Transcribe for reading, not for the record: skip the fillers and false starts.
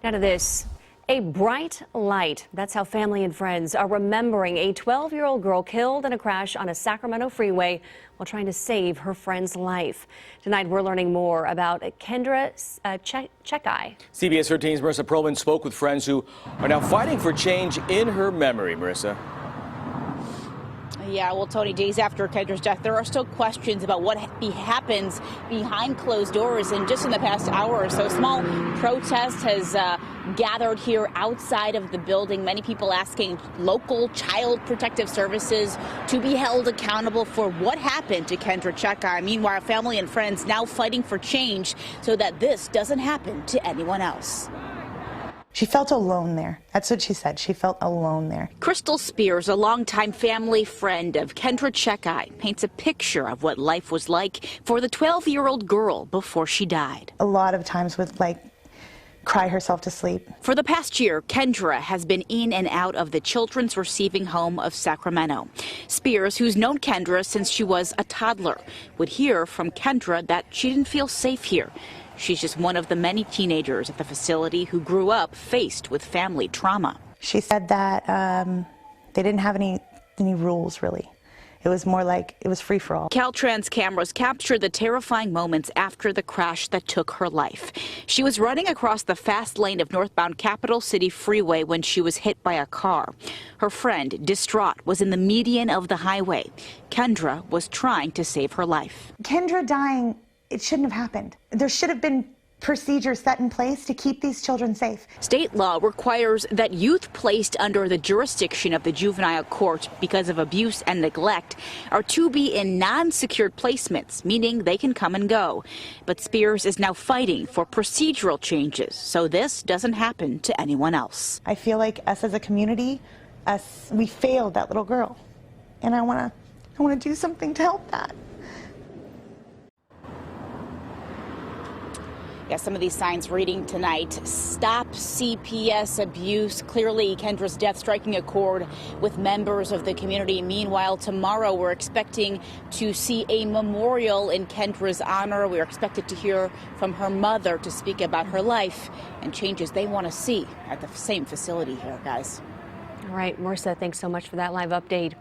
Now to this. A bright light. That's how family and friends are remembering a 12-year-old girl killed in a crash on a Sacramento freeway while trying to save her friend's life. Tonight, we're learning more about Kendra Czekaj. CBS 13's Marissa Perlman spoke with friends who are now fighting for change in her memory. Marissa. Yeah, well, Tony, days after Kendra's death, there are still questions about what happens behind closed doors. And just in the past hour or so, a small protest has gathered here outside of the building. Many people asking local child protective services to be held accountable for what happened to Kendra Czekaj. Meanwhile, family and friends now fighting for change so that this doesn't happen to anyone else. She felt alone there. That's what she said. She felt alone there. Crystal Spears, a longtime family friend of Kendra Czekaj, paints a picture of what life was like for the 12-year-old girl before she died. A lot of times would cry herself to sleep. For the past year, Kendra has been in and out of the Children's Receiving Home of Sacramento. Spears, who's known Kendra since she was a toddler, would hear from Kendra that she didn't feel safe here. She's just one of the many teenagers at the facility who grew up faced with family trauma. She said that they didn't have any rules, really. It was more like it was free for all. Caltrans cameras captured the terrifying moments after the crash that took her life. She was running across the fast lane of northbound Capital City Freeway when she was hit by a car. Her friend, distraught, was in the median of the highway. Kendra was trying to save her life. Kendra dying, it shouldn't have happened. There should have been procedures set in place to keep these children safe. State law requires that youth placed under the jurisdiction of the juvenile court because of abuse and neglect are to be in non-secured placements, meaning they can come and go. But Spears is now fighting for procedural changes so this doesn't happen to anyone else. I feel like us as a community, we failed that little girl. And I want to do something to help that. Yeah, some of these signs reading tonight: stop CPS abuse. Clearly, Kendra's death striking a chord with members of the community. Meanwhile, tomorrow we're expecting to see a memorial in Kendra's honor. We're expected to hear from her mother to speak about her life and changes they want to see at the same facility here, guys. All right, Marissa, thanks so much for that live update.